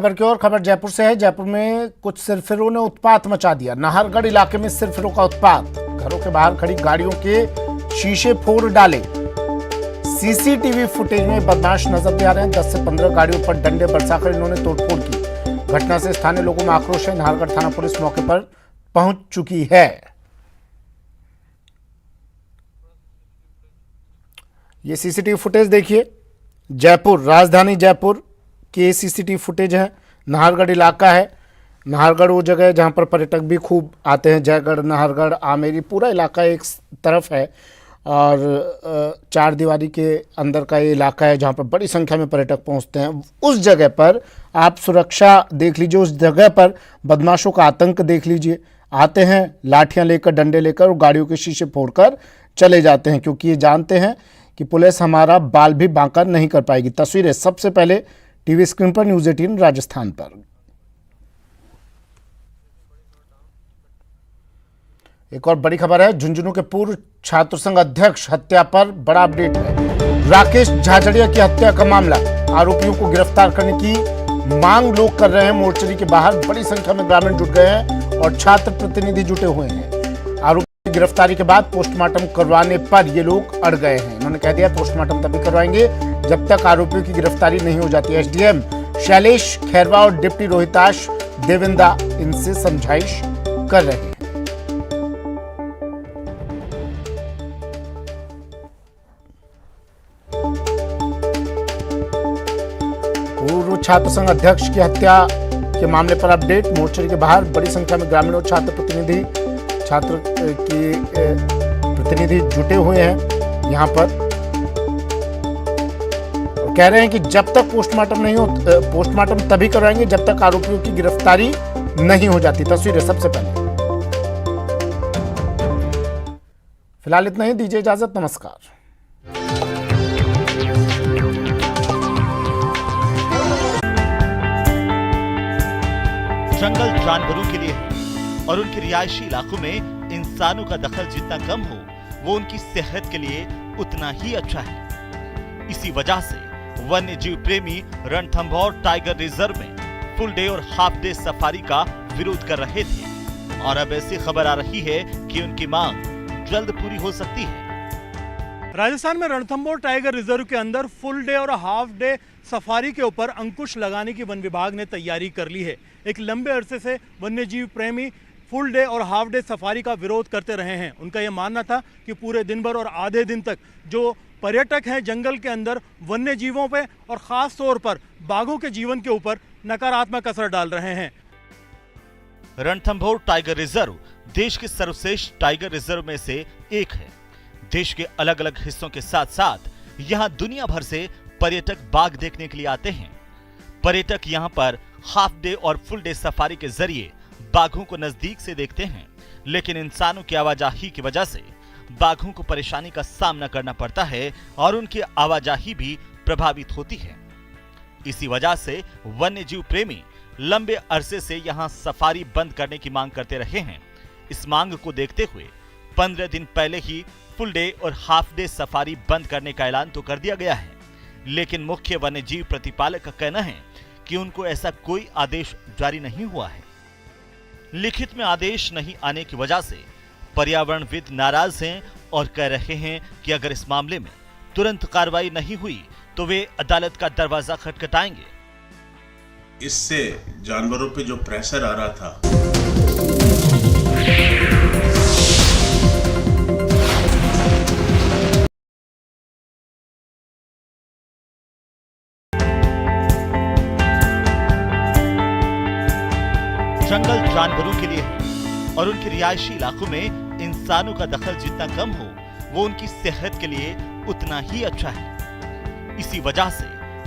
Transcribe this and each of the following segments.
खबर की ओर। खबर जयपुर से है। जयपुर में कुछ सिरफिरों ने उत्पात मचा दिया। नाहरगढ़ इलाके में सिरफिरों का उत्पात, घरों के बाहर खड़ी गाड़ियों के शीशे फोड़ डाले। सीसीटीवी फुटेज में बदमाश नजर भी आ रहे हैं। 10 से 15 गाड़ियों पर डंडे बरसाकर इन्होंने तोड़फोड़ की। घटना से स्थानीय लोगों में आक्रोश है। नाहरगढ़ थाना पुलिस मौके पर पहुंच चुकी है। ये सीसीटीवी फुटेज देखिए, जयपुर, राजधानी जयपुर के सीसीटीवी फुटेज है। नाहरगढ़ इलाका है। नाहरगढ़ वो जगह है जहाँ पर पर्यटक भी खूब आते हैं। जयगढ़, नाहरगढ़, आमेरी, पूरा इलाका एक तरफ है और चार दीवारी के अंदर का ये इलाका है जहाँ पर बड़ी संख्या में पर्यटक पहुँचते हैं। उस जगह पर आप सुरक्षा देख लीजिए, उस जगह पर बदमाशों का आतंक देख लीजिए। आते हैं लाठियाँ लेकर, डंडे लेकर और गाड़ियों के शीशे फोड़कर चले जाते हैं, क्योंकि ये जानते हैं कि पुलिस हमारा बाल भी बांका नहीं कर पाएगी। तस्वीरें सबसे पहले टीवी स्क्रीन पर, न्यूज़ 18 राजस्थान पर। एक और बड़ी खबर है। झुंझुनू के पूर्व छात्र संघ अध्यक्ष हत्या पर बड़ा अपडेट है। राकेश झाझड़िया की हत्या का मामला, आरोपियों को गिरफ्तार करने की मांग लोग कर रहे हैं। मोर्चरी के बाहर बड़ी संख्या में ग्रामीण जुट गए हैं और छात्र प्रतिनिधि जुटे हुए हैं। आरोपी की गिरफ्तारी के बाद पोस्टमार्टम करवाने पर ये लोग अड़ गए हैं। इन्होंने कह दिया पोस्टमार्टम तभी करवाएंगे जब तक आरोपियों की गिरफ्तारी नहीं हो जाती। एसडीएम शैलेश खैरवा और डिप्टी रोहिताश देविंदा इनसे समझाइश कर रहे हैं। पूर्व छात्र संघ अध्यक्ष की हत्या के मामले पर अपडेट। मोर्चरी के बाहर बड़ी संख्या में ग्रामीण और छात्र प्रतिनिधि जुटे हुए हैं यहाँ पर और कह रहे हैं कि जब तक पोस्टमार्टम नहीं हो, पोस्टमार्टम तभी करवाएंगे जब तक आरोपियों की गिरफ्तारी नहीं हो जाती। तस्वीरें सबसे पहले। फिलहाल इतना ही, दीजिए इजाजत, नमस्कार। जंगल जानवरों के लिए है और उनके रिहायशी इलाकों में इंसानों का दखल जितना कम हो, वो उनकी सेहत के लिए उतना ही अच्छा है। इसी वजह से वन्य जीव प्रेमी रणथंभौर टाइगर रिजर्व में फुल डे और हाफ डे सफारी का विरोध कर रहे थे और अब ऐसी खबर आ रही है कि उनकी मांग जल्द पूरी हो सकती है। राजस्थान में रणथंभौर टाइगर रिजर्व के अंदर फुल डे और हाफ डे सफारी के ऊपर अंकुश लगाने की वन विभाग ने तैयारी कर ली है। एक लंबे अरसे से वन्यजीव प्रेमी फुल डे और हाफ डे सफारी का विरोध करते रहे हैं। उनका यह मानना था कि पूरे दिन भर और आधे दिन तक जो पर्यटक हैं जंगल के अंदर वन्य जीवों पे और ख़ास तौर पर बाघों के जीवन के ऊपर नकारात्मक असर डाल रहे हैं। रणथंभौर टाइगर रिजर्व देश के सर्वश्रेष्ठ टाइगर रिजर्व में से एक है। देश के अलग अलग हिस्सों के साथ साथ यहाँ दुनिया भर से पर्यटक बाघ देखने के लिए आते हैं। पर्यटक यहाँ पर हाफ डे और फुल डे सफारी के जरिए बाघों को नजदीक से देखते हैं, लेकिन इंसानों की आवाजाही की वजह से बाघों को परेशानी का सामना करना पड़ता है और उनकी आवाजाही भी प्रभावित होती है। इसी वजह से वन्य जीव प्रेमी लंबे अरसे से यहाँ सफारी बंद करने की मांग करते रहे हैं। इस मांग को देखते हुए 15 दिन पहले ही फुल डे और हाफ डे सफारी बंद करने का ऐलान तो कर दिया गया है, लेकिन मुख्य वन्य जीव प्रतिपालक का कहना है कि उनको ऐसा कोई आदेश जारी नहीं हुआ है। लिखित में आदेश नहीं आने की वजह से पर्यावरणविद नाराज हैं और कह रहे हैं कि अगर इस मामले में तुरंत कार्रवाई नहीं हुई तो वे अदालत का दरवाजा खटखटाएंगे। इससे जानवरों पे जो प्रेशर आ रहा था, जंगल जानवरों के लिए है और उनके रिहायशी इलाकों में इंसानों का दखल जितना कम हो, वो उनकी सेहत के लिए उतना ही अच्छा है। इसी वजह से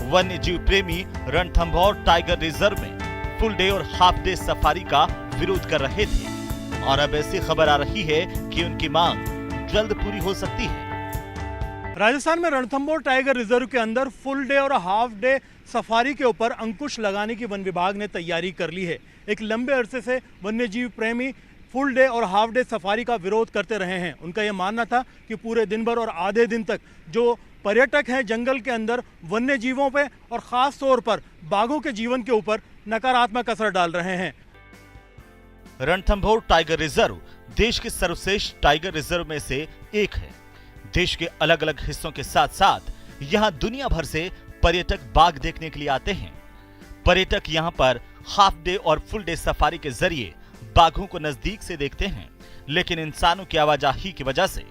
वन्य जीव प्रेमी रणथंभौर टाइगर रिजर्व में फुल डे और हाफ डे सफारी का विरोध कर रहे थे और अब ऐसी खबर आ रही है कि उनकी मांग जल्द पूरी हो सकती है। राजस्थान में रणथंभौर टाइगर रिजर्व के अंदर फुल डे और हाफ डे सफारी के ऊपर अंकुश लगाने की वन विभाग ने तैयारी कर ली है। एक लंबे अरसे से वन्यजीव प्रेमी फुल डे और हाफ डे सफारी का विरोध करते रहे हैं। उनका यह मानना था कि पूरे दिन भर और आधे दिन तक जो पर्यटक हैं जंगल के अंदर वन्य जीवों पे और ख़ास तौर पर बाघों के जीवन के ऊपर नकारात्मक असर डाल रहे हैं। रणथंभौर टाइगर रिजर्व देश के सर्वश्रेष्ठ टाइगर रिजर्व में से एक है। देश के अलग अलग हिस्सों के साथ साथ यहाँ दुनिया भर से पर्यटक बाघ देखने के लिए आते हैं। पर्यटक यहाँ पर हाफ डे और फुल डे सफारी के जरिए बाघों को नजदीक से देखते हैं, लेकिन इंसानों की आवाजाही की वजह से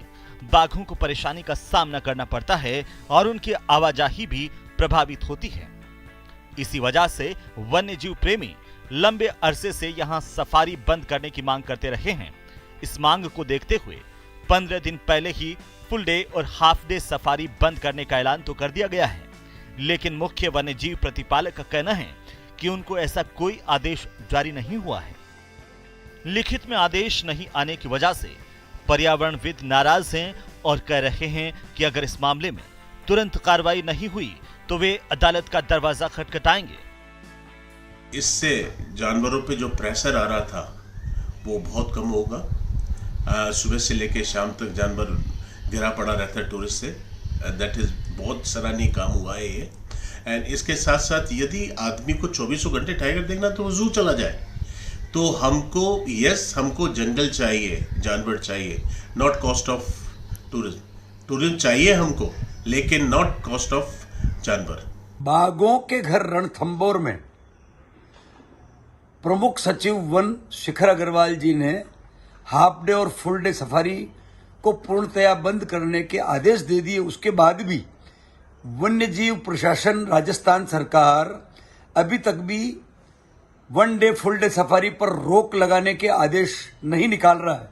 बाघों को परेशानी का सामना करना पड़ता है और उनकी आवाजाही भी प्रभावित होती है। इसी वजह से वन्य जीव प्रेमी लंबे अरसे से यहां सफारी बंद करने की मांग करते रहे हैं। इस मांग को देखते हुए 15 दिन पहले ही फुल डे और हाफ डे सफारी बंद करने का ऐलान तो कर दिया गया है, लेकिन मुख्य वन्य जीव प्रतिपालक का कहना है कि उनको ऐसा कोई आदेश जारी नहीं हुआ है। लिखित में आदेश नहीं आने की वजह से पर्यावरणविद नाराज हैं और कह रहे हैं कि अगर इस मामले में तुरंत कार्रवाई नहीं हुई तो वे अदालत का दरवाजा खटखटाएंगे। इससे जानवरों पे जो प्रेशर आ रहा था वो बहुत कम होगा। सुबह से लेके शाम तक जानवर घिरा पड़ा रहता है टूरिस्ट से। दैट इज बहुत सराहनीय काम हुआ है ये। एंड इसके साथ साथ यदि आदमी को 24 घंटे टाइगर देखना तो वो जू चला जाए। तो हमको जंगल चाहिए, जानवर चाहिए, not cost of tourism. Tourism चाहिए हमको, लेकिन नॉट कॉस्ट ऑफ जानवर। बाघों के घर रणथंभौर में प्रमुख सचिव वन शिखर अग्रवाल जी ने हाफ डे और फुल डे सफारी को पूर्णतया बंद करने के आदेश दे दिए। उसके बाद भी वन्य जीव प्रशासन राजस्थान सरकार अभी तक भी one day full day safari पर रोक लगाने के आदेश नहीं निकाल रहा है।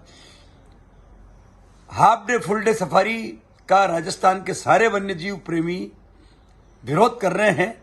Half day full day safari का राजस्थान के सारे वन्य जीव प्रेमी विरोध कर रहे हैं।